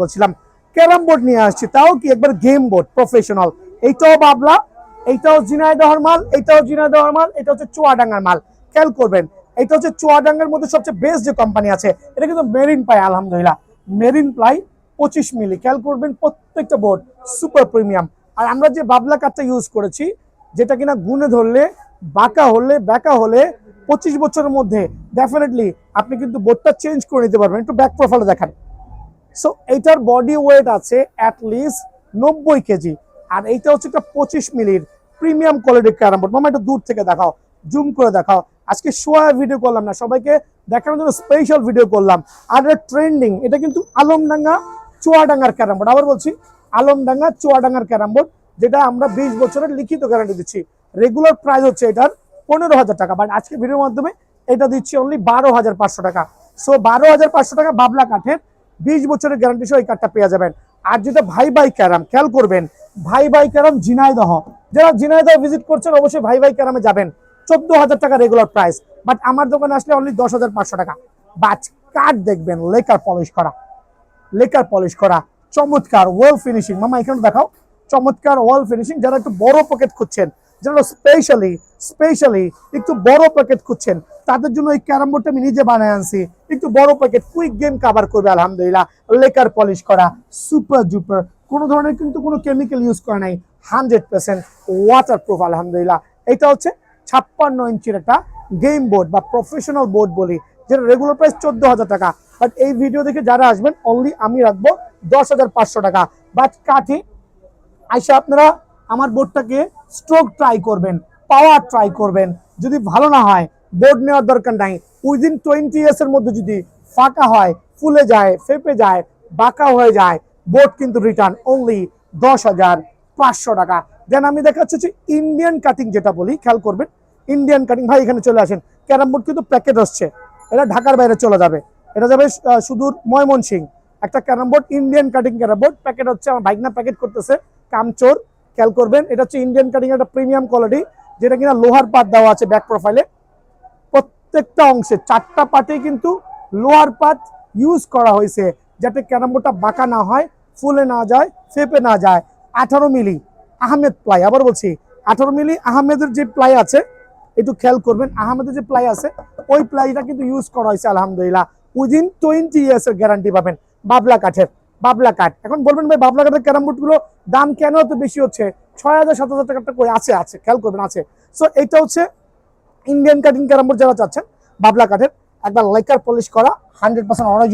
বলছিলাম carrom board নিয়ে আসছি, তাও কি একবার গেম বোর্ড প্রফেশনাল। এইটাও বাবলা, এইটাও ঝিনাইদহের মাল, এইটাও ঝিনাইদহের মাল, এটা হচ্ছে চুয়াডাঙ্গার মাল। খেয়াল করবেন, এটা হচ্ছে চুয়াডাঙ্গার মধ্যে সবচেয়ে বেস্ট যে কোম্পানি আছে, এটা কিন্তু মেরিন প্লাই। আলহামদুলিল্লাহ, মেরিন প্লাই 25 মিলি। খেয়াল করবেন প্রত্যেকটা বোর্ড সুপার প্রিমিয়াম। আর আমরা যে বাবলা কাঠটা ইউজ করেছি, যেটা কিনা গুনে ধরলে বাঁকা হলে 25 বছরের মধ্যে ডেফিনেটলি আপনি কিন্তু বোর্ডটা চেঞ্জ করে নিতে পারবেন। একটু ব্যাক প্রোফাইলে দেখান। সো এইটার বডি ওয়েট আছে অ্যাটলিস্ট 90 কেজি। আর এইটা হচ্ছে একটা 25 মিলির প্রিমিয়াম কোয়ালিটির ক্যারাম বোর্ড। মামা একটু দূর থেকে দেখাও, জুম করে দেখাও। আজকে শোয়া ভিডিও করলাম না, সবাইকে দেখানোর জন্য স্পেশাল ভিডিও করলাম। আর ট্রেন্ডিং, এটা কিন্তু আলমডাঙ্গা চুয়াডাঙ্গার ক্যারাম বোর্ড। আবার বলছি, আলমডাঙ্গা চুয়াডাঙ্গার ক্যারাম বোর্ড, যেটা আমরা 20 বছরের লিখিত গ্যারান্টি দিচ্ছি। রেগুলার প্রাইস হচ্ছে এটার 15,000 টাকা, বাট আজকে ভিডিওর মাধ্যমে এটা দিচ্ছি অনলি 12,500 টাকা। সো 12,500 টাকা বাবলা কাঠের 20 বছরের গ্যারান্টি সহ এই কার্ডটা পেয়ে যাবেন। আর যেটা ভাই ভাই ক্যারাম, খেয়াল করবেন ভাই ভাই ক্যারাম ঝিনাইদহ, যারা ঝিনাইদহ ভিজিট করছেন অবশ্যই ভাই ভাই ক্যারামে যাবেন। 14,000 টাকা রেগুলার প্রাইস, বাট আমার দোকানে আসলে অনলি 10,500 টাকা। বাট কার্ড দেখবেন লেকার পলিশ করা চমৎকার ওয়াল ফিনিশিং। মামা এখানে দেখাও, চমৎকার ওয়াল ফিনিশিং। যারা একটু বড় পকেট খুঁজছেন, যারা স্পেশালি একটু বড় পকেট খুঁজছেন, তাদের জন্য এই ক্যারাম বোর্ডটা আমি নিজে বানায় আনছি। একটু বড় পকেট, কুইক গেম কভার করবে আলহামদুলিল্লাহ। লেকার পলিশ করা সুপার ডুপার, কোনো ধরনের কিন্তু কোনো কেমিক্যাল ইউজ করা নাই, 100% ওয়াটার প্রুফ আলহামদুলিল্লাহ। এটা হচ্ছে 56 ইঞ্চির একটা গেম বোর্ড বা প্রফেশনাল বোর্ড বলি, যেটা রেগুলার প্রাইস 14,000 টাকা। বাট এই ভিডিও দেখে যারা আসবেন অনলি আমি রাখবো 10,500 টাকা। বাট কাঠি আইসা আপনারা আমার বোর্ডটাকে স্ট্রোক ট্রাই করবেন, পাওয়ার ট্রাই করবেন। যদি ভালো না হয় বোর্ড নেওয়ার দরকার নাই। উইদিন 20 ইয়ার্স এর মধ্যে যদি ফাঁকা হয়, ফুলে যায়, ফেপে যায়, বাঁকা হয়ে যায়, বোর্ড কিন্তু রিটার্ন অনলি 10,500 টাকা। দেন আমি দেখাচ্ছি হচ্ছে ইন্ডিয়ান কাটিং, যেটা বলি খেয়াল করবেন ইন্ডিয়ান কাটিং। ভাই এখানে চলে আসেন, ক্যারাম বোর্ড কিন্তু প্যাকেট আসছে, এটা ঢাকার বাইরে চলে যাবে, এটা যাবে সুদূর ময়মনসিংহ। একটা carrom board Indian cutting carrom board packet হচ্ছে, আমার বাইক না প্যাকেট করতেছে কামচোর। খেয়াল করবেন, এটা হচ্ছে ইন্ডিয়ান কাটিং একটা প্রিমিয়াম কোয়ালিটি, যেটা কিনা লোহার পাত দেওয়া আছে ব্যাক প্রোফাইলে। প্রত্যেকটা অংশে 4টা পার্টে কিন্তু লোহার পাত ইউজ করা হয়েছে, যাতে ক্যারাম বোর্ডটা বাঁকা না হয়, ফুলে না যায়, ফেপে না যায়। 18 মিলি আহমেদ প্লাই। আবার বলছি 18 মিলি আহমেদের যে প্লাই আছে, একটু খেয়াল করবেন, আহমেদের যে প্লাই আছে ওই প্লাইটা কিন্তু ইউজ করা হয়েছে আলহামদুলিল্লাহ। উইদিন 20 ইয়ার্স এর গ্যারান্টি পাবেন বাবলা কাঠ। এখন বলবেন ভাই বাবলা কাঠের ক্যারাম বোর্ড গুলো দাম কেন এত বেশি হচ্ছে? 6,000 7,000 টাকা করে আছে, খেয়াল করবেন আছে। সো এটা হচ্ছে ইন্ডিয়ান কাটিং ক্যারাম বোর্ড। যারা চাচ্ছেন বাবলা কাঠের একবার লেকার পলিশ করা 100%